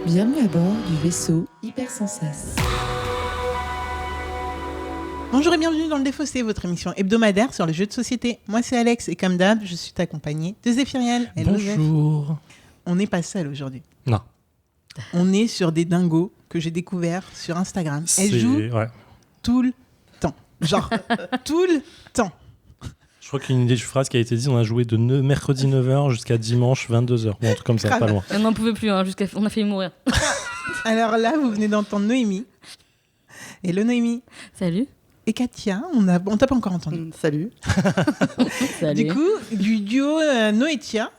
Bienvenue à bord du vaisseau Hypersensas. Bonjour et bienvenue dans Le Défaussé, votre émission hebdomadaire sur les jeux de société. Moi c'est Alex et comme d'hab, je suis accompagnée de Zéphiriel. Bonjour. On n'est pas seul aujourd'hui. Non. On est sur des dingos que j'ai découverts sur Instagram. Elles jouent tout le temps. Genre, tout le temps. Je crois qu'une des phrases qui a été dite, on a joué de mercredi 9h jusqu'à dimanche 22h. Bon, un truc comme ça, pas loin. On n'en pouvait plus, on a failli mourir. Alors là, vous venez d'entendre Noémie. Hello Noémie. Salut. Et Katia, on t'a pas encore entendu. Salut. Salut. Du coup, du duo Noétia.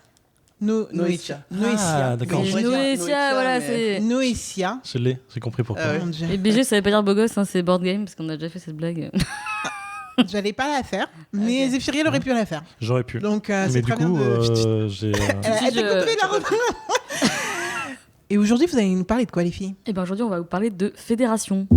Noétia. Ah, d'accord. Oui, Noétia, voilà, c'est... Noétia. Je l'ai, j'ai compris pourquoi. Mon Dieu. Et BG, ça veut pas dire beau gosse, hein, c'est board game, parce qu'on a déjà fait cette blague. J'allais pas la faire, mais Ok. Zéphiriel aurait pu la faire. J'aurais pu. Donc, Mais c'est du très coup, bien de... j'ai... Elle t'a coupé la reprise. Et aujourd'hui, vous allez nous parler de quoi, les filles? Et bien aujourd'hui, on va vous parler de fédération.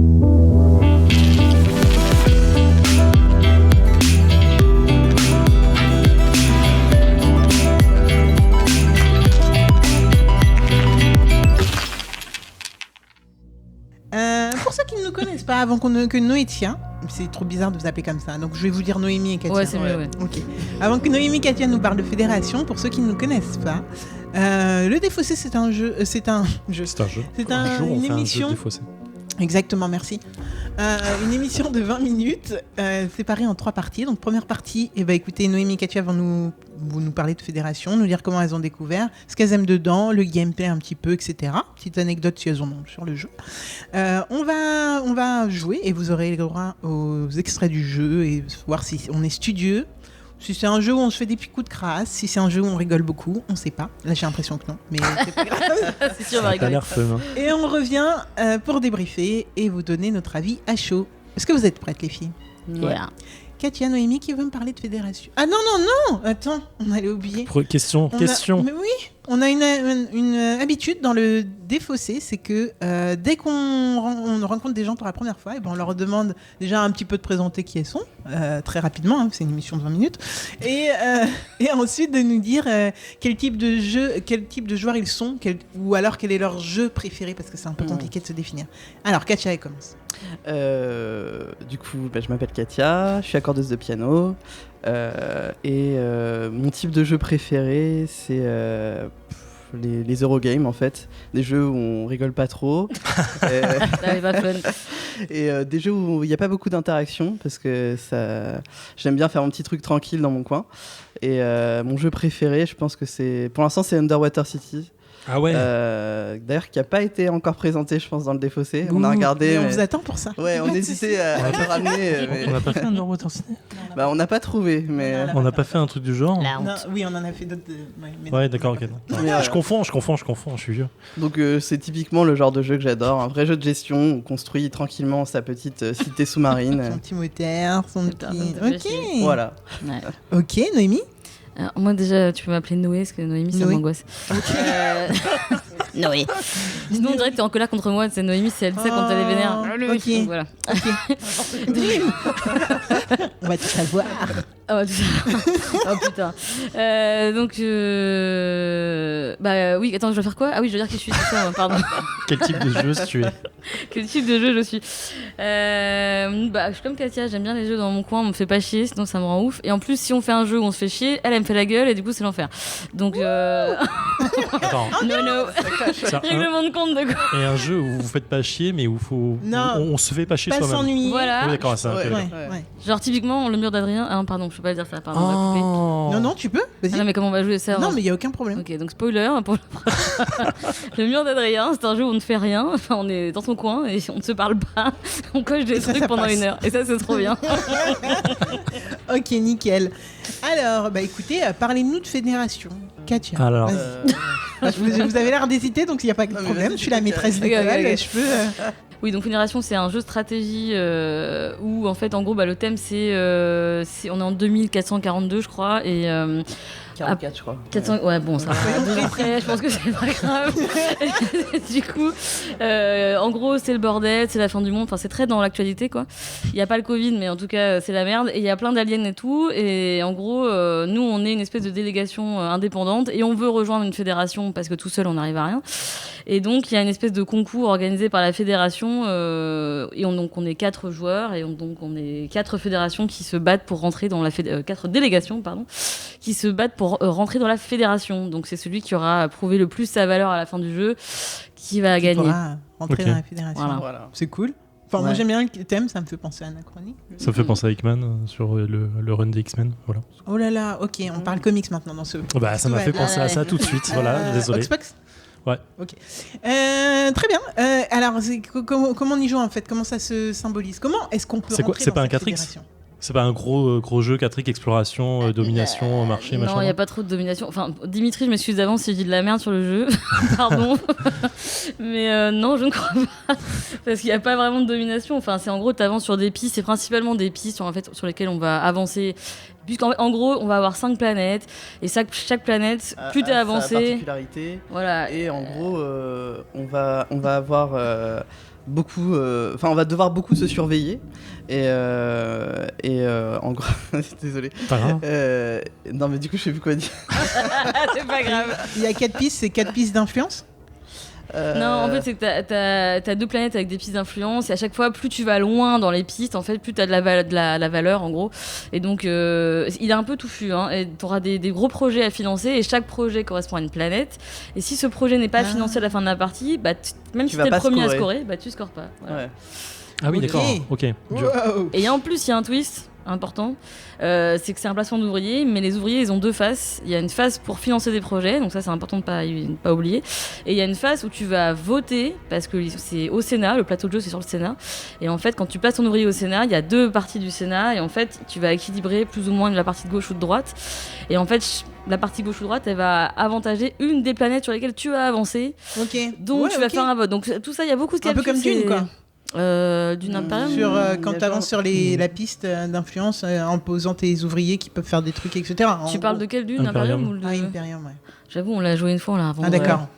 Pour ceux qui ne nous connaissent pas, avant que Noétia, c'est trop bizarre de vous appeler comme ça, donc je vais vous dire Noémie et Katia. Ouais, c'est mieux, ouais. Ok. Avant que Noémie et Katia nous parlent de fédération, pour ceux qui ne nous connaissent pas, Le Défaussé, c'est un jeu. C'est un jeu. C'est Un jour, on une fait un jeu émission. défaussé. Exactement, merci. Une émission de 20 minutes, séparée en 3 parties. Donc, première partie, écoutez, Noémie et Katia vont nous parler de fédération, nous dire comment elles ont découvert, ce qu'elles aiment dedans, le gameplay un petit peu, etc. Petite anecdote si elles en ont sur le jeu. On va jouer et vous aurez le droit aux extraits du jeu et voir si on est studieux. Si c'est un jeu où on se fait des petits coups de crasse, si c'est un jeu où on rigole beaucoup, on sait pas. Là, j'ai l'impression que non, mais c'est pas grave. C'est sûr, on va Ça a rigoler. l'air fun. Hein. Et on revient pour débriefer et vous donner notre avis à chaud. Est-ce que vous êtes prêtes, les filles? Yeah. Katia, Noémie, qui veut me parler de fédération? Ah non, non, non! Attends, on allait oublier. Question. Mais oui, on a une habitude dans le Défaussé, c'est que dès on rencontre des gens pour la première fois, on leur demande déjà un petit peu de présenter qui elles sont, très rapidement, hein, c'est une émission de 20 minutes, et ensuite de nous dire quel type de joueurs ils sont, ou alors quel est leur jeu préféré, parce que c'est un peu compliqué de se définir. Alors, Katia, elle commence. Du coup, je m'appelle Katia, je suis accordeuse de piano. Et mon type de jeu préféré, c'est les Eurogames en fait. Des jeux où on rigole pas trop. Ça n'est pas fun. Et des jeux où il n'y a pas beaucoup d'interaction parce que j'aime bien faire mon petit truc tranquille dans mon coin. Et mon jeu préféré, je pense que pour l'instant, c'est Underwater City. Ah ouais. D'ailleurs, qui n'a pas été encore présenté, je pense, dans le Défaussé. On a regardé. On vous attend pour ça. Ouais, on hésitait à le ramener. Mais... On n'a pas fait un Underwater City. on n'a pas trouvé, mais. On n'a pas fait un truc du genre. La honte. Non, oui, on en a fait d'autres. Ouais, d'accord, ok. Mais, Je confonds, je suis vieux. Donc c'est typiquement le genre de jeu que j'adore, un vrai jeu de gestion, on construit tranquillement sa petite cité sous-marine. Son petit moteur, son Putain, petit... ça me fait chier. Ok. Voilà. Ouais. Ok, Noémie. Alors, moi déjà, tu peux m'appeler Noé, parce que Noémie, ça Noé. m'angoisse. Noé. Sinon, on dirait que t'es en colère contre moi. C'est Noémie, c'est elle, ça quand elle est vénère. Ok. Donc, voilà. On va tout savoir. Ah ouais, tout ça. Oh putain. Bah oui, attends, je dois faire quoi? Ah oui, je dois dire qui je suis, c'est ça, pardon. Quel type de jeu tu es? Quel type de jeu je suis? Je suis comme Katia, j'aime bien les jeux dans mon coin, on me fait pas chier, sinon ça me rend ouf. Et en plus, si on fait un jeu où on se fait chier, elle me fait la gueule et du coup, c'est l'enfer. Donc, Attends. no. C'est un- Règlement de compte de quoi? Et un jeu où vous faites pas chier, mais où Non. on se fait pas chier Pas soi-même. s'ennuyer. Voilà. Oui, d'accord, ça. Ouais. ok. Ouais. Genre, typiquement, le mur d'Adrien. Ah, pardon, je peux pas dire ça, pardon, on va couper. Oh. Non, non, tu peux. Vas-y. Ah non, mais comment on va jouer ça? Non, mais il n'y a aucun problème. Ok, donc spoiler pour le mur d'Adrien, c'est un jeu où on ne fait rien, enfin on est dans son coin et on ne se parle pas, on coche des Et ça, trucs ça pendant passe. 1 heure et ça c'est trop bien. Ok, nickel. Alors, écoutez, parlez-nous de fédération. Katia. Alors. Vas-y. Vous avez l'air d'hésiter, donc il n'y a pas de Non, mais problème. vas-y, Je suis la Katia. maîtresse Ok, d'école. ok. Je peux... Oui, donc Fédération c'est un jeu de stratégie où en fait en gros le thème c'est on est en 2442 je crois et 44, je crois. 400, ouais bon ça va, 2 ans après je pense que c'est pas grave. Du coup en gros c'est le bordel, c'est la fin du monde, enfin c'est très dans l'actualité quoi. Il y a pas le Covid mais en tout cas c'est la merde et il y a plein d'aliens et tout et en gros nous on est une espèce de délégation indépendante et on veut rejoindre une fédération parce que tout seul on n'arrive à rien Et donc, il y a une espèce de concours organisé par la fédération. Et donc, on est 4 joueurs. Et donc, on est 4 fédérations qui se battent pour rentrer dans la 4 délégations, pardon, qui se battent pour rentrer dans la fédération. Donc, c'est celui qui aura prouvé le plus sa valeur à la fin du jeu qui va gagner. Pourra rentrer dans la fédération. Voilà. C'est cool. Enfin, moi, j'aime bien le thème, ça me fait penser à Anachronie. Ça me fait penser à Hickman sur le run des X-Men. Voilà. Oh là là, ok, on parle comics maintenant dans ce. Bah, ça m'a fait penser à ça tout de suite. Voilà, désolé. Xbox Ouais. Ok. Très bien. Alors, comment on y joue en fait? Comment ça se symbolise? Comment est-ce qu'on peut rentrer dans cette fédération? C'est pas un gros jeu 4X, exploration, domination, marché, machin? Non, il n'y a pas trop de domination. Enfin, Dimitri, je m'excuse d'avance si je dis de la merde sur le jeu. Pardon. Mais non, je ne crois pas. Parce qu'il n'y a pas vraiment de domination. Enfin, c'est en gros, tu avances sur des pistes. C'est principalement des pistes sur lesquelles on va avancer. Puisqu'en gros, on va avoir 5 planètes. Et chaque planète, plus tu es avancé. Sa particularité. Voilà. Et en gros, on va avoir. Beaucoup, on va devoir beaucoup se surveiller et en gros, désolé. Pas grave. Non mais du coup je sais plus quoi dire. C'est pas grave. Il y a 4 pistes, c'est 4 pistes d'influence. Non, en fait, c'est que t'as 2 planètes avec des pistes d'influence, et à chaque fois, plus tu vas loin dans les pistes, en fait, plus t'as de la valeur, en gros. Et donc, il est un peu touffu, hein, et t'auras des gros projets à financer, et chaque projet correspond à une planète. Et si ce projet n'est pas financé à la fin de la partie, bah, même si t'es le premier à scorer, bah, tu scores pas. Voilà. Ouais. Ah oui, d'accord. Ok. Wow. Et en plus, il y a un twist important, c'est que c'est un placement d'ouvriers, mais les ouvriers, ils ont 2 faces. Il y a une face pour financer des projets, donc ça c'est important de pas oublier. Et il y a une face où tu vas voter, parce que c'est au Sénat, le plateau de jeu c'est sur le Sénat. Et en fait, quand tu places ton ouvrier au Sénat, il y a 2 parties du Sénat, et en fait, tu vas équilibrer plus ou moins la partie de gauche ou de droite. Et en fait, la partie gauche ou droite, elle va avantager une des planètes sur lesquelles tu as avancé. Ok. Donc tu vas faire un vote. Donc tout ça, il y a beaucoup de calculs. Un peu comme Dune, quoi. D'une Imperium. Sur quand tu avances sur la piste d'influence en posant tes ouvriers qui peuvent faire des trucs, etc. Tu parles de quel Dune? Imperium ou Imperium, ouais. J'avoue, on l'a joué une fois là avant. Ah d'accord.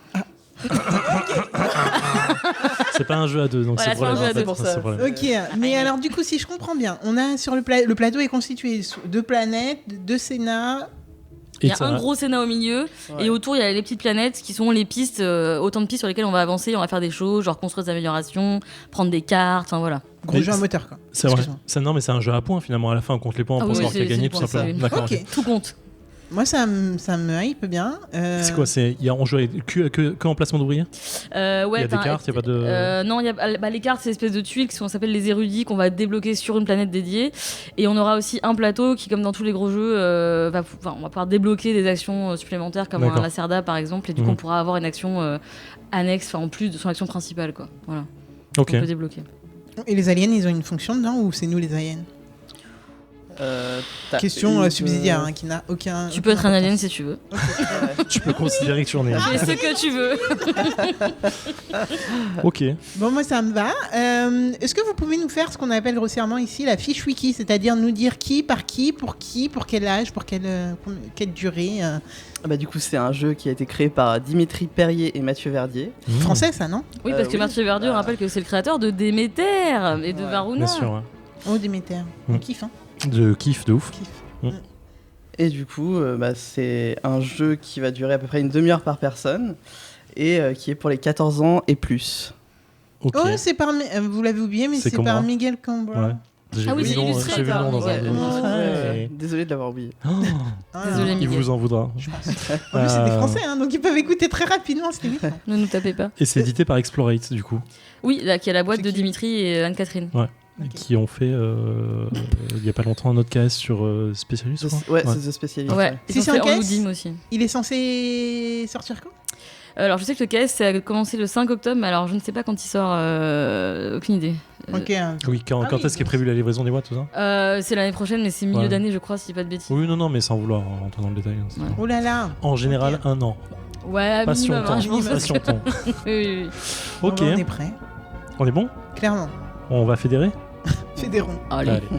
C'est pas un jeu à 2, donc voilà, c'est pour c'est pour ça. Ok, mais alors du coup, si je comprends bien, on a sur le plateau est constitué de 2 planètes, 2 Sénats. Il y a un gros Sénat au milieu, et autour il y a les petites planètes qui sont les pistes, autant de pistes sur lesquelles on va avancer, on va faire des choses, genre construire des améliorations, prendre des cartes, enfin voilà. Gros jeu à moteur, quoi. C'est vrai. Non, mais c'est un jeu à points finalement. À la fin, on compte les points pour savoir qui a gagné, tout simplement. D'accord. Ok. Tout compte. Moi, ça me hype bien. C'est quoi? On joue que en placement d'ouvriers? Ouais, il y a des cartes, il n'y a pas de... non, il y a les cartes, c'est l'espèce de tuiles qui s'appellent les érudits qu'on va débloquer sur une planète dédiée. Et on aura aussi un plateau qui, comme dans tous les gros jeux, on va pouvoir débloquer des actions supplémentaires, comme un Lacerda par exemple. Et du coup, on pourra avoir une action annexe, en plus de son action principale, quoi. Voilà. Ok. On peut débloquer. Et les aliens, ils ont une fonction dedans ou c'est nous les aliens? Question subsidiaire qui n'a aucun. Tu peux être un alien si tu veux. Tu peux considérer que tu en es un. Fais ce que tu veux. Ok. Bon, moi ça me va. Est-ce que vous pouvez nous faire ce qu'on appelle grossièrement ici la fiche wiki, c'est-à-dire nous dire qui, pour quel âge, pour quelle durée Bah, du coup, c'est un jeu qui a été créé par Dimitri Perrier et Mathieu Verdier. Français, ça, non? Oui, parce que Mathieu Verdier, on rappelle que c'est le créateur de Déméter et de Varuna. Bien sûr, ouais. Oh, Déméter. On kiffe, hein. De kiff, de ouf. Et du coup, c'est un jeu qui va durer à peu près une demi-heure par personne et qui est pour les 14 ans et plus. Ok. Oh, c'est par... vous l'avez oublié, mais c'est par Miguel Cambra. Ouais. Ah oui, c'est illustré. J'ai vu le nom dans un Ouais. Désolé de l'avoir oublié. Désolé, Il Miguel. vous en voudra. En plus, c'est des Français, hein, donc ils peuvent écouter très rapidement cette émission. Ne nous tapez pas. Et c'est édité par Explorate, du coup. Oui, là, qui est la boîte C'est de qui Dimitri et Anne-Catherine. Ouais. Ok. Qui ont fait il y a pas longtemps un autre KS sur Spécialiste, je crois. Ouais, c'est The Specialist. Ouais, Si ils c'est ont un fait caisse Enloudim aussi. Il est censé sortir quand? Alors, je sais que le KS, ça a commencé le 5 octobre, mais alors je ne sais pas quand il sort. Aucune idée. Ok. Oui, quand est-ce qu'est prévue la livraison des boîtes, tout ça? C'est l'année prochaine, mais c'est milieu d'année, je crois, si je dis pas de bêtises. Oui, non, mais sans vouloir rentrer dans le détail. Ouais. Oh là là. En général, 1 an. Ouais, minimum, hein, je pense. Patientons. Oui. Ok. On est prêt. On est bon? Clairement. On va fédérer? Fédérons. Allez. Oui,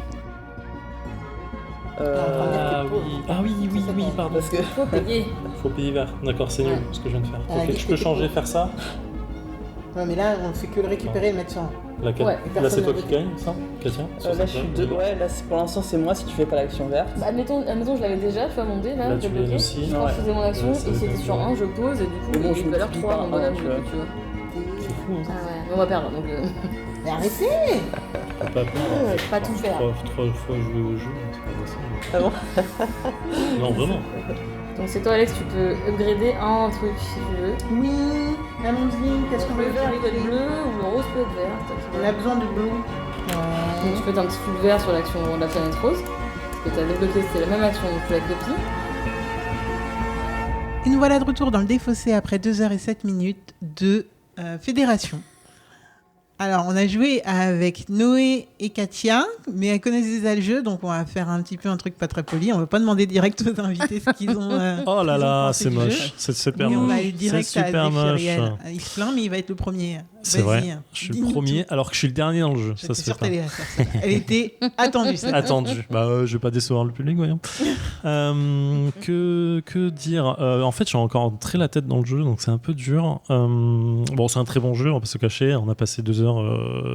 pardon. Parce que Faut payer. Faut payer vert. D'accord, c'est nul ce que je viens de faire. Ah, Ok, je peux changer, faire ça? Ouais, mais là, on fait que le récupérer et le mettre sur. Là, Ouais, là c'est toi personne qui gagne, ça, Katia Là, je suis deux. Ouais, là, pour l'instant, c'est moi si tu fais pas l'action verte. Bah, admettons, je l'avais déjà, tu vois, mon dé, là, Là, j'ai tu l'as bloqué. aussi. Quand Ouais. je faisais mon action, Ouais, et c'était sur 1, je pose, et du coup, Mais bon, il y je a une valeur multiplie 3 par en bonhomme, un, du tu coup, vois. tu vois. C'est fou, hein. Ah ouais, mais on va perdre, donc Mais arrêtez. T'as pas peur. pas tout faire. 3 fois jouer au jeu, c'est pas possible. Ah bon Non, vraiment. Donc c'est toi, Alex, tu peux upgrader un truc si tu veux. Oui, allons-y. Qu'est-ce qu'on Le veut vert faire peut être bleu ou le rose peut être vert. On a besoin de bleu. Donc tu peux mettre un petit truc vert sur l'action de la planète rose. Parce que tu as débloqué, c'était la même action, donc tu la copies. Et nous voilà de retour dans le défaussé après 2h07 de Fédération. Alors, on a joué avec Noé et Katia, mais elles connaissent déjà le jeu, donc on va faire un petit peu un truc pas très poli. On va pas demander direct aux invités ce qu'ils ont. Oh là qu'ils ont là, pensé c'est du moche. jeu. C'est super Mais on va moche. aller direct C'est à super moche. Zéphiriel. Il se plaint, mais il va être le premier. C'est Vas-y, vrai. Je suis le dis-nous premier, tout. alors que je suis le dernier dans le jeu. J'étais Ça se fait sûre pas. qu'elle allait la faire, celle-là. Elle était attendue, celle-là. Attendu. Je vais pas décevoir le public, voyons. Que dire En fait, j'ai encore très la tête dans le jeu, donc c'est un peu dur. Bon, c'est un très bon jeu, on va pas se cacher. On a passé 2 heures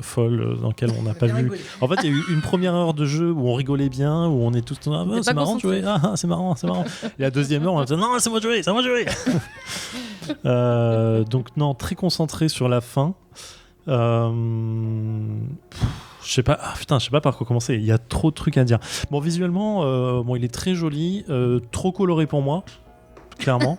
folles dans lesquelles on n'a pas Bien vu. rigolé. En fait, il y a eu une première heure de jeu où on rigolait bien, où on est tous T'es c'est pas marrant de jouer, c'est marrant, c'est marrant. Et la deuxième heure, on a dit non, c'est moi de jouer, c'est moi de jouer. Donc non, très concentré sur la fin. Je sais pas, je sais pas par quoi commencer. Il y a trop de trucs à dire. Bon, visuellement, il est très joli, trop coloré pour moi, clairement.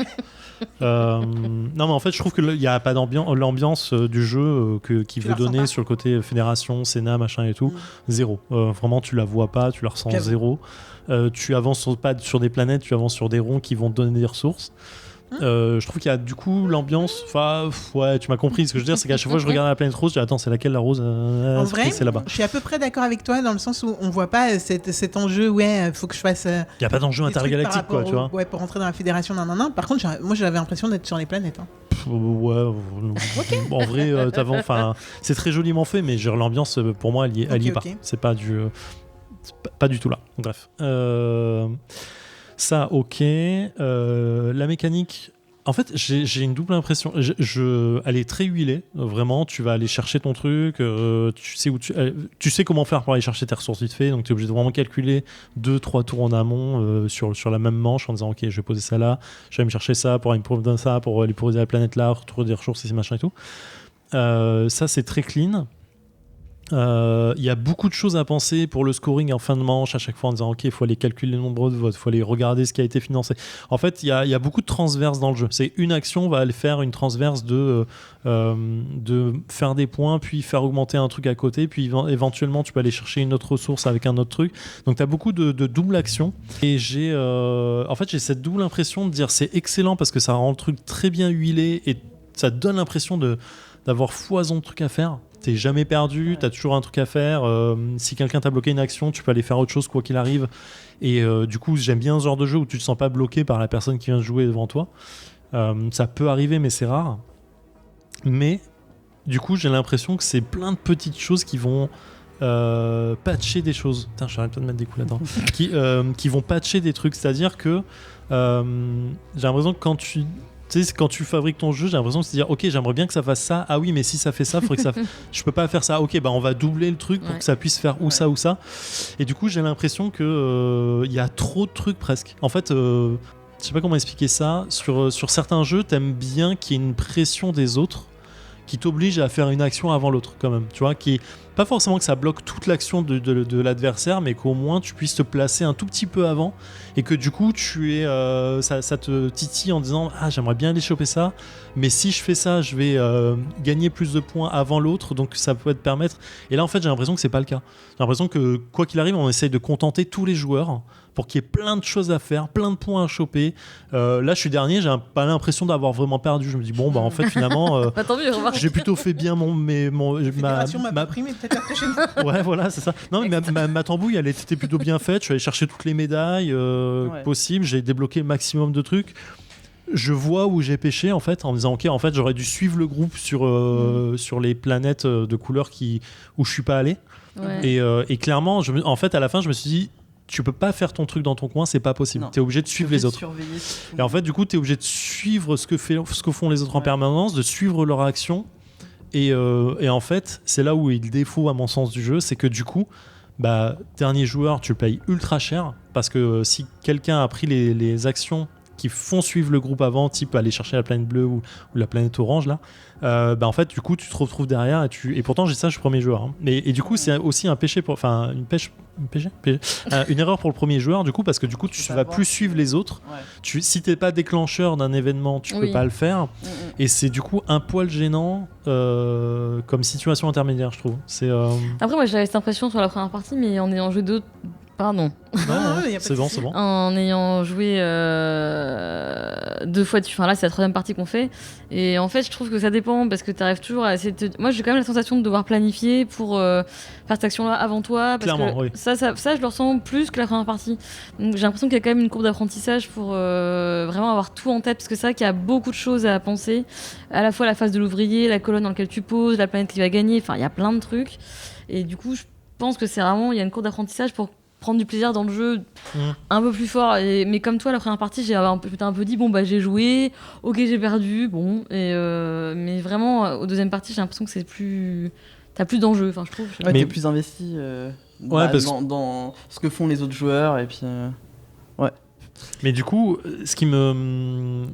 Non, mais en fait, je trouve que il y a pas l'ambiance du jeu qui Tu veut la ressens donner pas sur le côté fédération, Sénat, machin et tout. Zéro. Vraiment, tu la vois pas, tu la ressens J'avoue. zéro. Tu avances pas sur des planètes, tu avances sur des ronds qui vont te donner des ressources. Je trouve qu'il y a du coup l'ambiance. Ouais, tu m'as compris. Ce que je veux dire, c'est qu'à chaque fois que je regarde la planète rose, je dis attends, c'est laquelle la rose En vrai, c'est là-bas. je suis à peu près d'accord avec toi dans le sens où on voit pas cet enjeu, faut que je fasse Il y a pas d'enjeu des trucs intergalactique, par rapport quoi, tu vois. Ouais, pour rentrer dans la fédération, nan. Par contre, moi j'avais l'impression d'être sur les planètes. Hein. Ouais, en vrai, c'est très joliment fait, mais genre, l'ambiance, pour moi, elle y est pas. Ok. C'est pas pas du tout là. Bref. Ça, ok. La mécanique. En fait, j'ai une double impression. Elle est très huilée, vraiment. Tu vas aller chercher ton truc, tu sais comment faire pour aller chercher tes ressources vite fait, donc tu es obligé de vraiment calculer 2-3 tours en amont sur la même manche en disant ok, je vais poser ça là, je vais aller me chercher ça pour aller me ça, pour aller poser la planète là, retrouver des ressources ici, machin et tout. Ça, c'est très clean. Il y a beaucoup de choses à penser pour le scoring en fin de manche à chaque fois en disant ok, il faut aller calculer le nombre de votes, il faut aller regarder ce qui a été financé. En fait, il y a beaucoup de transverses dans le jeu. C'est une action va aller faire une transverse de faire des points, puis faire augmenter un truc à côté, puis éventuellement tu peux aller chercher une autre ressource avec un autre truc. Donc tu as beaucoup de double action. Et j'ai cette double impression de dire c'est excellent parce que ça rend le truc très bien huilé et ça te donne l'impression d'avoir foison de trucs à faire. T'es jamais perdu, t'as toujours un truc à faire. Si quelqu'un t'a bloqué une action, tu peux aller faire autre chose quoi qu'il arrive. Et du coup, j'aime bien ce genre de jeu où tu te sens pas bloqué par la personne qui vient de jouer devant toi. Ça peut arriver, mais c'est rare. Mais du coup, j'ai l'impression que c'est plein de petites choses qui vont patcher des choses. Putain, j'arrête pas de mettre des coups là-dedans. qui vont patcher des trucs. C'est-à-dire que j'ai l'impression que quand tu fabriques ton jeu, j'ai l'impression de se dire ok, j'aimerais bien que ça fasse ça. Ah oui, mais si ça fait ça, il faudrait que ça je peux pas faire ça. Ok, on va doubler le truc pour que ça puisse faire ou ça ou ça. Et du coup, j'ai l'impression que il y a trop de trucs presque. En fait, je sais pas comment expliquer ça. Sur certains jeux, t'aimes bien qu'il y ait une pression des autres qui t'oblige à faire une action avant l'autre quand même. Tu vois, qui pas forcément que ça bloque toute l'action de l'adversaire, mais qu'au moins tu puisses te placer un tout petit peu avant et que du coup ça te titille en disant ah, j'aimerais bien aller choper ça, mais si je fais ça je vais gagner plus de points avant l'autre, donc ça peut te permettre. Et là en fait j'ai l'impression que c'est pas le cas. J'ai l'impression que quoi qu'il arrive on essaye de contenter tous les joueurs pour qu'il y ait plein de choses à faire, plein de points à choper. Là je suis dernier, j'ai pas l'impression d'avoir vraiment perdu. Je me dis en fait finalement tant mieux, remarque. j'ai plutôt fait bien Fédération m'a primé peut-être la prochaine fois. Ouais, voilà, c'est ça. Non, mais ma tambouille, elle était plutôt bien faite. Je suis allé chercher toutes les médailles possibles. J'ai débloqué le maximum de trucs. Je vois où j'ai pêché, en fait, en me disant, ok, en fait, j'aurais dû suivre le groupe sur les planètes de couleurs où je suis pas allé. Ouais. Et clairement, en fait, à la fin, je me suis dit, tu peux pas faire ton truc dans ton coin, c'est pas possible. Tu es obligé de suivre les autres. Et en fait, du coup, tu es obligé de suivre ce que font les autres en permanence, de suivre leurs actions. Et en fait, c'est là où est le défaut, à mon sens, du jeu, c'est que du coup, dernier joueur, tu le payes ultra cher, parce que si quelqu'un a pris les actions qui font suivre le groupe avant, type aller chercher la planète bleue ou la planète orange, là, en fait, du coup, tu te retrouves derrière, et pourtant, j'ai ça, je suis premier joueur. Hein. Et du coup, c'est aussi un péché, une erreur pour le premier joueur, du coup, parce que du coup, tu vas plus suivre les autres. Ouais. Si t'es pas déclencheur d'un événement, tu peux pas le faire. Et c'est du coup un poil gênant comme situation intermédiaire, je trouve. Après, moi, j'avais cette impression sur la première partie, mais en ayant joué d'autres. Pardon. C'est bon. En ayant joué 2 fois, là c'est la 3e partie qu'on fait, et en fait je trouve que ça dépend, parce que tu arrives toujours à essayer moi j'ai quand même la sensation de devoir planifier pour faire cette action là avant toi, parce Clairement, que oui. ça je le ressens plus que la première partie, donc j'ai l'impression qu'il y a quand même une courbe d'apprentissage pour vraiment avoir tout en tête, parce que c'est vrai qu'il y a beaucoup de choses à penser, à la fois la phase de l'ouvrier, la colonne dans laquelle tu poses, la planète qui va gagner, enfin il y a plein de trucs, et du coup je pense que c'est vraiment, il y a une courbe d'apprentissage pour prendre du plaisir dans le jeu un peu plus fort, mais comme toi la première partie j'étais un peu dit j'ai joué, ok j'ai perdu, mais vraiment aux deuxième partie j'ai l'impression que c'est plus, t'as plus d'enjeux, enfin je trouve. Ouais, t'es plus investi dans ce que font les autres joueurs, et puis Mais du coup, ce qui me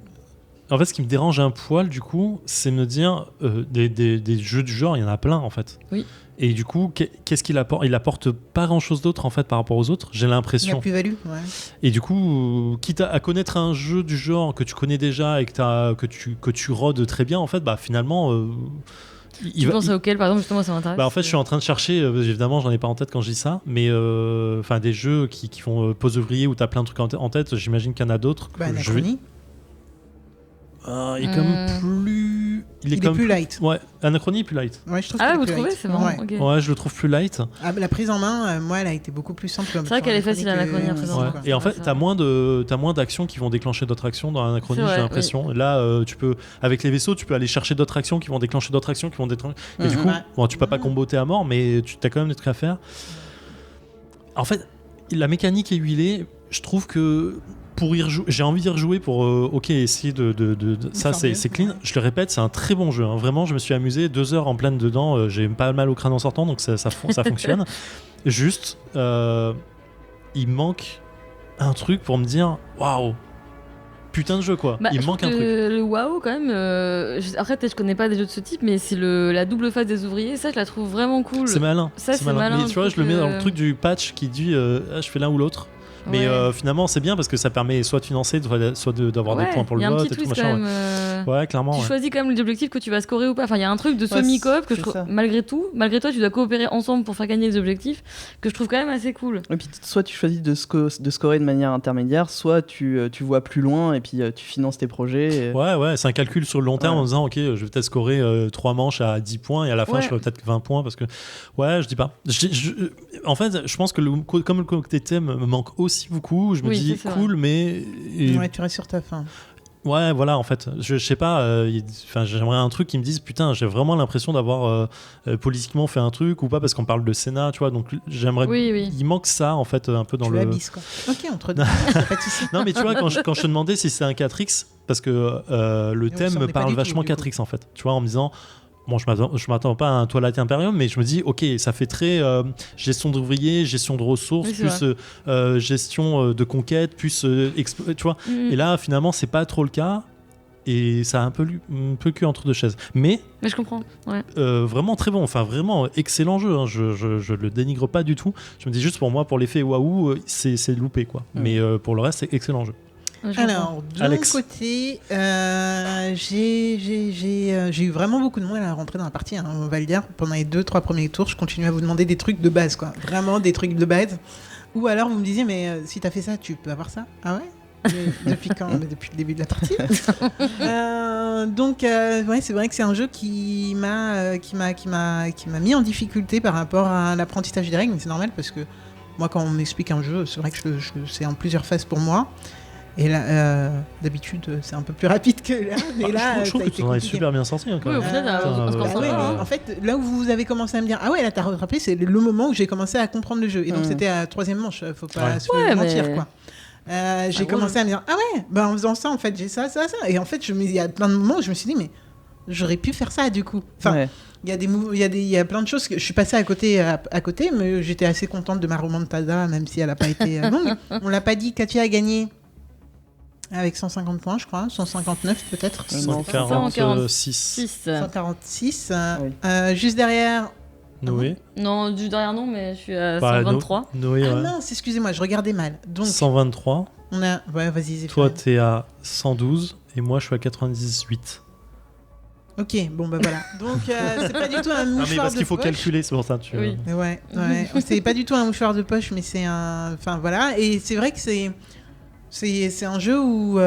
dérange un poil, du coup, c'est me dire des jeux du genre, il y en a plein en fait. Oui. Et du coup, qu'est-ce qu'il apporte ? Il apporte pas grand-chose d'autre en fait par rapport aux autres, j'ai Il y a l'impression. plus-value, ouais. Et du coup, quitte à connaître un jeu du genre que tu connais déjà et que tu rodes très bien, en fait, finalement. Tu penses auquel, par exemple, justement, ça m'intéresse. En fait, je suis en train de chercher, évidemment, j'en ai pas en tête quand je dis ça, mais des jeux qui font pause ouvrier où t'as plein de trucs en tête, j'imagine qu'il y en a d'autres. Anachronie. Il est comme plus. Il est plus light. Ouais, Anachronie est plus light. Ouais, je trouve vous plus trouvez, light. c'est marrant. Ouais. Okay. Ouais, je le trouve plus light. La prise en main, moi, elle a été beaucoup plus simple. C'est vrai qu'elle est facile à Anachronie à prise en main. Et en fait, t'as moins d'actions qui vont déclencher d'autres actions dans Anachronie, j'ai l'impression. Oui. Là, tu peux, avec les vaisseaux, tu peux aller chercher d'autres actions qui vont déclencher d'autres actions qui vont déclencher. Et du coup, tu peux pas comboter à mort, mais tu as quand même des trucs à faire. En fait, la mécanique est huilée. Je trouve que pour y rejouer, j'ai envie d'y rejouer pour essayer de ça, c'est clean. Je le répète, c'est un très bon jeu. Hein. Vraiment, je me suis amusé 2 heures en pleine dedans. J'ai pas mal au crâne en sortant, donc ça fonctionne. Juste, il manque un truc pour me dire waouh, putain de jeu quoi. Il manque un truc. Le waouh quand même. Après, peut-être je connais pas des jeux de ce type, mais c'est la double phase des ouvriers. Ça, je la trouve vraiment cool. C'est malin. Ça, c'est malin. Mais tu vois, je le mets dans le truc du patch qui dit je fais l'un ou l'autre. Mais finalement, c'est bien parce que ça permet soit de financer, soit d'avoir des points pour le vote et tout machin. Ouais, clairement. Tu choisis quand même les objectifs que tu vas scorer ou pas. Enfin, il y a un truc de semi-coop que je trouve, malgré toi, tu dois coopérer ensemble pour faire gagner les objectifs, que je trouve quand même assez cool. Et puis, soit tu choisis de scorer de manière intermédiaire, soit tu vois plus loin et puis tu finances tes projets. Ouais, c'est un calcul sur le long terme en disant, ok, je vais peut-être scorer 3 manches à 10 points et à la fin, je ferai peut-être 20 points parce que, je dis pas. En fait, je pense que comme le côté thème me manque aussi beaucoup, je me dis cool, mais. Ouais, tu restes sur ta fin. Ouais, voilà, en fait, je sais pas, j'aimerais un truc qui me dise, putain, j'ai vraiment l'impression d'avoir politiquement fait un truc ou pas, parce qu'on parle de Sénat, tu vois, donc j'aimerais. Oui. Il manque ça, en fait, un peu dans le. Abysses, quoi. Ok, entre deux, c'est pas de soucis. Non, mais tu vois, quand je te demandais si c'est un 4X, parce que le thème me parle vachement 4X, en fait, tu vois, en me disant. Bon, je m'attends pas à un Twilight Imperium, mais je me dis, ok, ça fait très gestion d'ouvriers, gestion de ressources, plus gestion de conquête, plus tu vois. Et là, finalement, c'est pas trop le cas, et ça a un peu cul entre deux chaises. Mais je comprends. Ouais. Vraiment très bon, enfin vraiment excellent jeu. Hein. Je le dénigre pas du tout. Je me dis juste pour moi, pour l'effet waouh, c'est loupé quoi. Mais pour le reste, c'est excellent jeu. Alors, de mon côté, j'ai eu vraiment beaucoup de mal à rentrer dans la partie, hein, on va le dire. Pendant les 2-3 premiers tours, je continue à vous demander des trucs de base, quoi. Vraiment des trucs de base. Ou alors vous me disiez, mais si t'as fait ça, tu peux avoir ça. Ah ouais? Depuis quand? Depuis le début de la partie. Donc, c'est vrai que c'est un jeu qui m'a mis en difficulté par rapport à l'apprentissage des règles, mais c'est normal parce que moi, quand on m'explique un jeu, c'est vrai que c'est en plusieurs phases pour moi. Et là, d'habitude, c'est un peu plus rapide que là. Mais là, je trouve que tu en es super bien sorti. Hein, quand même. Au final, en fait, là où vous avez commencé à me dire, ah ouais, là, t'as rattrapé, c'est le moment où j'ai commencé à comprendre le jeu. Et donc, c'était à la 3e manche, faut pas se mentir, quoi. J'ai commencé à me dire, ah ouais, en faisant ça, en fait, j'ai ça. Et en fait, il y a plein de moments où je me suis dit, mais j'aurais pu faire ça du coup. Enfin, Ouais. il y a plein de choses que je suis passée à côté, mais j'étais assez contente de ma remontada, même si elle n'a pas été longue. On l'a pas dit, Katia a gagné avec 150 points, je crois, 159 peut-être. Non, 146. 6. 146. Oui. Juste derrière. Noé. Non, du derrière non, mais je suis à Bah, 123. Noé, Ah ouais. mince, excusez-moi, je regardais mal. Donc, 123. on a. Ouais, vas-y, Zéphirine. Toi, t'es à 112 et moi, je suis à 98. Ok, bon bah voilà. Donc, c'est pas du tout un Ah, mouchoir mais parce de qu'il faut poche. calculer, c'est pour ça. Oui. Ouais. C'est pas du tout un mouchoir de poche, mais c'est un. Enfin voilà. Et c'est vrai que c'est un jeu où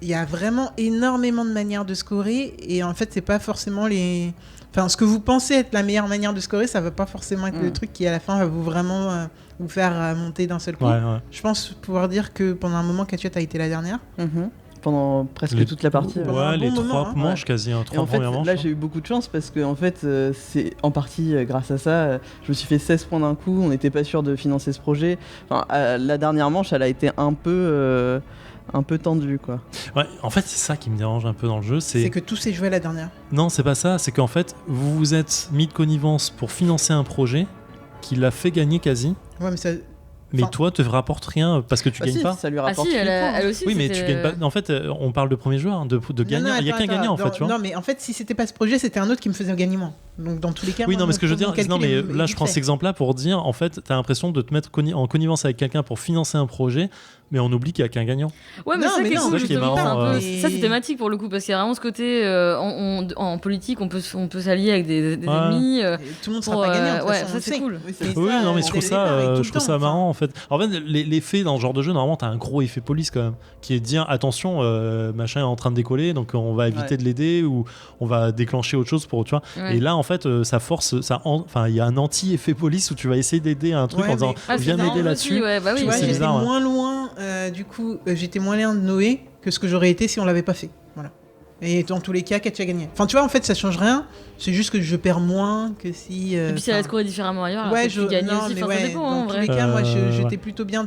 il y a vraiment énormément de manières de scorer. Et en fait, c'est pas forcément les. Enfin, ce que vous pensez être la meilleure manière de scorer, ça va pas forcément être le truc qui, à la fin, va vous vraiment vous faire monter d'un seul coup. Ouais, ouais. Je pense pouvoir dire que pendant un moment, Katia, t'as été la dernière. Mhm. Pendant presque Les- toute la partie. Pendant un Ouais, bon les moment, 3 hein. manches, quasi. Et 3 en fait, premières manches. là hein. j'ai eu beaucoup de chance parce que en fait, c'est en partie grâce à ça, je me suis fait 16 points d'un coup. On n'était pas sûr de financer ce projet. Enfin, la dernière manche, elle a été un peu tendue, quoi. Ouais, en fait, c'est ça qui me dérange un peu dans le jeu. C'est que tout s'est joué à la dernière. Non, c'est pas ça. C'est qu'en fait, vous vous êtes mis de connivence pour financer un projet qui l'a fait gagner quasi. Ouais, mais ça. Mais Enfin- toi, te rapporte rien parce que tu Bah gagnes si, pas. ça lui Ah rapporte si, 8 points. elle aussi. Oui, mais tu c'était- gagnes pas. En fait, on parle de premier joueur, hein, de gagnant. Non, Il y a attends, qu'un gagnant, en attends, fait, tu vois. Non, mais en fait, si c'était pas ce projet, c'était un autre qui me faisait gagner moins. Donc, dans tous les cas. Oui, moi, non, mais ce que je veux dire, mon calcul non, mais est là, je vite prends fait. cet exemple-là pour dire, en fait, t'as l'impression de te mettre en connivence avec quelqu'un pour financer un projet, mais on oublie qu'il y a qu'un gagnant. Ouais, mais Non, ça mais qui est non, cool, ça qui est justement, c'est marrant, un peu- et- ça c'est thématique pour le coup, parce qu'il y a vraiment ce côté, en politique, on peut s'allier avec des Ouais. ennemis. Et tout le monde sera pour, pas gagnant. de toute ouais, façon, ça, on le c'est sait. cool. Mais Oui, non, mais je dès trouve le ça, départ et tout le je trouve temps, ça enfin. marrant, en fait. En fait, l'effet dans ce genre de jeu, normalement, t'as un gros effet police quand même, qui est de dire attention, machin est en train de décoller, donc on va éviter Ouais. de l'aider ou on va déclencher autre chose pour, tu vois. Ouais. Et là, en fait, ça force, enfin, il y a un anti-effet police où tu vas essayer d'aider un truc Ouais, en disant mais- Ah, viens c'est m'aider marrant là-dessus. aussi, ouais, bah oui, Tu vois, c'est j'étais bizarre, ouais. moins loin, du coup, j'étais moins loin de Noé que ce que j'aurais été si on l'avait pas fait. Voilà. Et dans tous les cas, Katia a gagné. Enfin, tu vois, en fait, ça change rien. C'est juste que je perds moins que si. Et puis si elle a enfin, scoré différemment ailleurs, alors Ouais, peut-être tu gagnes non, aussi. mais Enfin, ça ouais, dépend, dans en tous vrai. les cas, moi, j'étais ouais. plutôt bien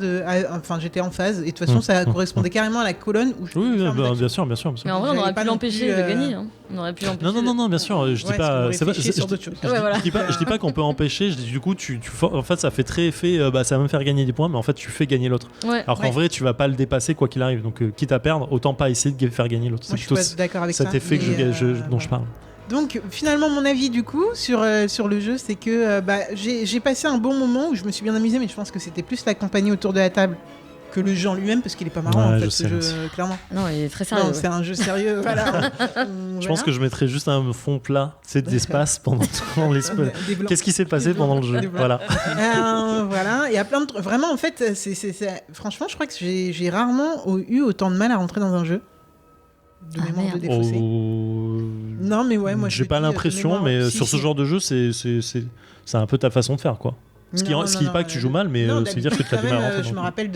enfin, j'étais en phase. Et de toute façon, ça Mmh. correspondait carrément à la colonne où je Oui, ferme d'action. bien sûr, bien sûr. Mais en vrai, on J'avais aurait pas pu non l'empêcher plus, de gagner. Hein. On aurait pu l'empêcher. Non, bien sûr. Je dis Ouais, pas. parce qu'on c'est pas- réfléchit sur je- d'autres choses. je- Ouais, voilà. je dis pas qu'on peut empêcher. Je dis du coup, en fait, ça fait très effet. Ça va me faire gagner des points, mais en fait, tu fais gagner l'autre. Ouais. Alors qu'en Ouais. vrai, tu vas pas le dépasser quoi qu'il arrive. Donc, quitte à perdre, autant pas essayer de faire gagner l'autre. Moi, je C'est suis plutôt pas d'accord avec ça. cet effet que mais, dont je voilà. parle. Donc finalement mon avis du coup sur le jeu c'est que j'ai passé un bon moment où je me suis bien amusée mais je pense que c'était plus la compagnie autour de la table que le jeu en lui-même parce qu'il est pas marrant Ouais, en je fait sais, ce jeu merci. clairement. Non, il est très sérieux. Non, ouais. c'est un jeu sérieux voilà. Je pense que je mettrais juste un fond plat, c'est d'espace pendant tout l'espace. Qu'est-ce qui s'est passé Des blancs. pendant le jeu Des blancs. Voilà. voilà, il y a plein de vraiment en fait franchement je crois que j'ai rarement eu autant de mal à rentrer dans un jeu de Ah, mémoire merde. de défaussé. Non mais ouais moi je j'ai le pas dis, de l'impression, mémoire, mais si, sur ce si. genre de jeu, c'est un peu ta façon de faire, quoi. Ce qui Non, dit non, pas non, que tu joues mal, mais non, ça veut dire que tu as d'habitude, du mal à quand même, rentrer. je dans me rappelle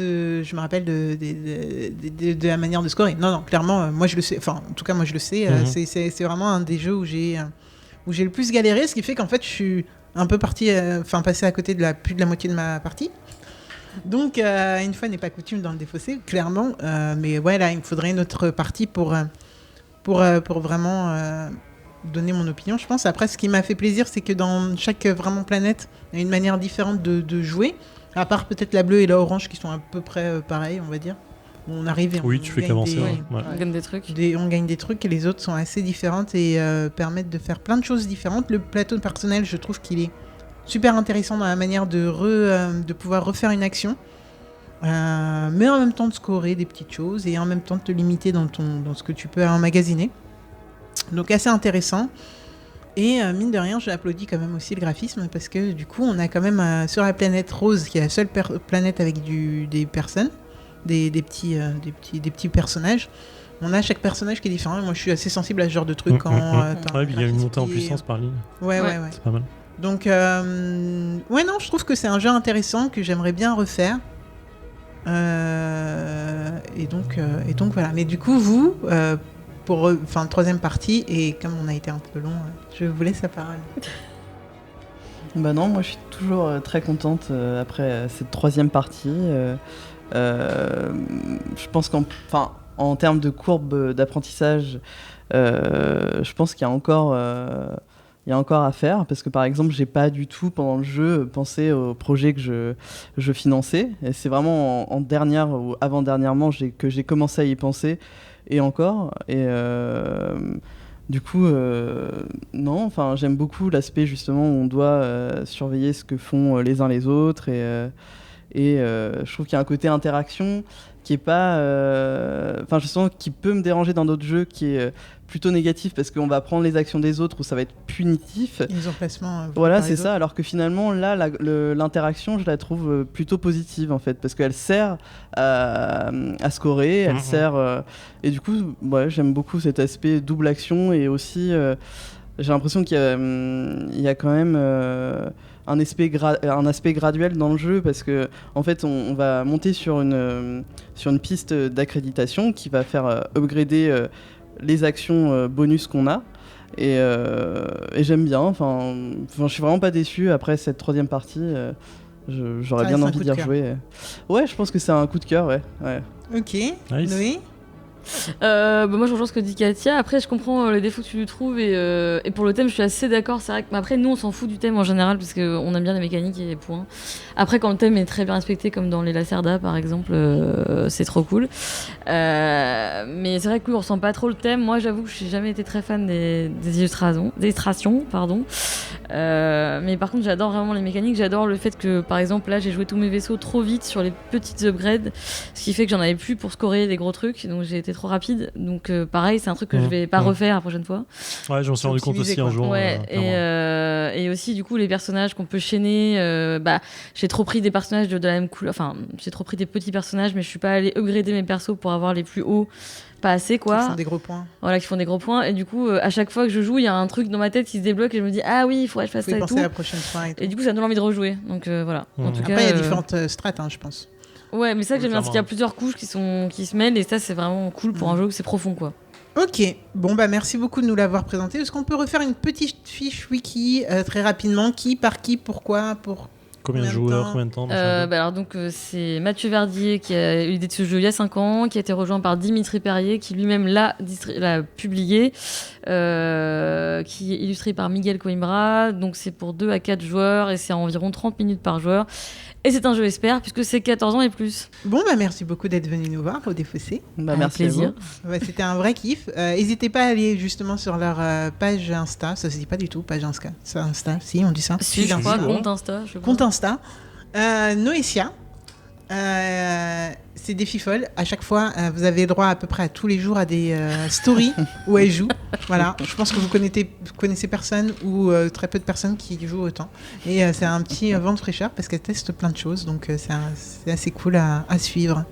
de la manière de scorer. Non, clairement, moi je le sais. Enfin, en tout cas, moi je le sais. Mhm. C'est vraiment un des jeux où j'ai le plus galéré, ce qui fait qu'en fait, je suis un peu passé à côté de plus de la moitié de ma partie. Donc, une fois n'est pas coutume dans le défaussé, clairement. Mais ouais, là, il me faudrait une autre partie pour vraiment donner mon opinion, je pense. Après, ce qui m'a fait plaisir, c'est que dans chaque vraiment planète, il y a une manière différente de jouer. À part peut-être la bleue et la orange qui sont à peu près pareilles, on va dire. On arrive et Oui, on tu fais gagne qu'avancer. des- Ouais. On gagne des trucs. on gagne des trucs et les autres sont assez différentes et permettent de faire plein de choses différentes. Le plateau personnel, je trouve qu'il est super intéressant dans la manière de pouvoir refaire une action, mais en même temps de scorer des petites choses et en même temps de te limiter dans ce que tu peux emmagasiner. Donc assez intéressant. Et mine de rien, j'applaudis quand même aussi le graphisme parce que du coup, on a quand même sur la planète Rose, qui est la seule planète avec des personnes, des petits personnages. On a chaque personnage qui est différent. Moi, je suis assez sensible à ce genre de truc. Quand t'as un Ouais, puis il y a une graphisme montée en qui est- puissance par ligne. Ouais. C'est pas mal. Donc, ouais, non, je trouve que c'est un jeu intéressant que j'aimerais bien refaire. Et donc voilà. Mais du coup, vous, pour troisième partie, et comme on a été un peu long, je vous laisse la parole. Bah non, moi je suis toujours très contente après cette troisième partie. Je pense en termes de courbe d'apprentissage, je pense qu'il y a encore à faire, parce que par exemple, j'ai pas du tout pendant le jeu pensé au projet que je finançais. Et c'est vraiment en dernière ou avant-dernièrement que j'ai commencé à y penser, et encore. Et du coup, non, enfin, j'aime beaucoup l'aspect justement où on doit surveiller ce que font les uns les autres, et je trouve qu'il y a un côté interaction qui est pas, enfin, je sens qui peut me déranger dans d'autres jeux, qui est plutôt négatif parce qu'on va prendre les actions des autres où ça va être punitif. Les emplacements. Voilà, c'est ça. Alors que finalement, là, l'interaction, je la trouve plutôt positive en fait, parce qu'elle sert à scorer, elle sert. Et du coup, ouais, j'aime beaucoup cet aspect double action, et aussi, j'ai l'impression qu'il y a quand même un aspect graduel dans le jeu, parce que en fait, on va monter sur une piste d'accréditation qui va faire upgrader les actions bonus qu'on a, et j'aime bien. Enfin, je suis vraiment pas déçu après cette 3e partie. J'aurais bien envie d'y rejouer. Ouais, je pense que c'est un coup de cœur, ouais. Ok. Nice. Noé. Moi je rejoins ce que dit Katia. Après je comprends les défauts que tu lui trouves, et pour le thème je suis assez d'accord. C'est vrai que après nous on s'en fout du thème en général parce qu'on aime bien les mécaniques et les points. Après quand le thème est très bien respecté comme dans les Lacerda par exemple, c'est trop cool. Mais c'est vrai que lui on ressent pas trop le thème. Moi j'avoue que je n'ai jamais été très fan des illustrations. Mais par contre j'adore vraiment les mécaniques. J'adore le fait que par exemple là j'ai joué tous mes vaisseaux trop vite sur les petites upgrades, ce qui fait que j'en avais plus pour scorer des gros trucs, donc j'ai été trop rapide. Donc pareil, c'est un truc que je vais pas refaire la prochaine fois. Ouais, j'en suis rendu compte aussi un jour. Ouais, et aussi du coup les personnages qu'on peut chaîner, j'ai trop pris des personnages de la même couleur, enfin j'ai trop pris des petits personnages, mais je suis pas allée upgrader mes persos pour avoir les plus hauts, pas assez quoi. Qui font des gros points. Voilà, qui font des gros points, et du coup à chaque fois que je joue, il y a un truc dans ma tête qui se débloque et je me dis ah oui, il faudrait que je fasse ça et tout. Penser à la prochaine fois et tout. Et du coup ça me donne envie de rejouer. Donc voilà. En tout Après cas, il y a différentes strates, je pense. Ouais, mais ça que j'aime bien, c'est qu'il y a plusieurs couches qui se mêlent, et ça c'est vraiment cool pour un jeu que c'est profond quoi. Ok, bon merci beaucoup de nous l'avoir présenté. Est-ce qu'on peut refaire une petite fiche wiki très rapidement, qui, par qui, pourquoi, pour combien de joueurs, combien de temps alors donc c'est Mathieu Verdier qui a eu l'idée de ce jeu il y a 5 ans, qui a été rejoint par Dimitri Perrier qui lui-même l'a publié, qui est illustré par Miguel Coimbra. Donc c'est pour 2 à 4 joueurs et c'est environ 30 minutes par joueur. Et c'est un jeu expert puisque c'est 14 ans et plus. Bon, merci beaucoup d'être venu nous voir au Défaussé. Merci plaisir. C'était un vrai kiff. N'hésitez pas à aller justement sur leur page Insta. Ça se dit pas du tout, page Insta. C'est Insta, si, on dit ça. Si, je crois, compte Insta. Compte Insta. Noétia. C'est des fifolles. À chaque fois, vous avez droit à peu près à tous les jours à des stories où elle joue. Voilà. Je pense que vous connaissez personne ou très peu de personnes qui jouent autant. Et c'est un petit vent de fraîcheur parce qu'elle teste plein de choses. Donc c'est assez cool à suivre.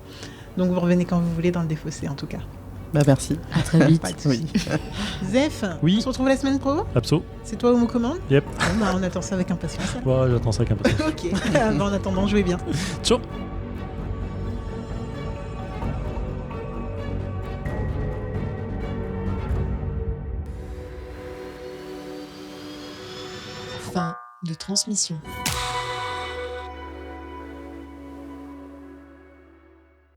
Donc vous revenez quand vous voulez dans le Défaussé en tout cas. Merci. À très vite. Pas de soucis. Zef, Oui. on se retrouve la semaine pro. Abso. C'est toi ou me commande. Yep. Bon, on attend ça avec impatience. Ouais, j'attends ça avec impatience. Ok. En attendant, jouez bien. Ciao. Fin de transmission.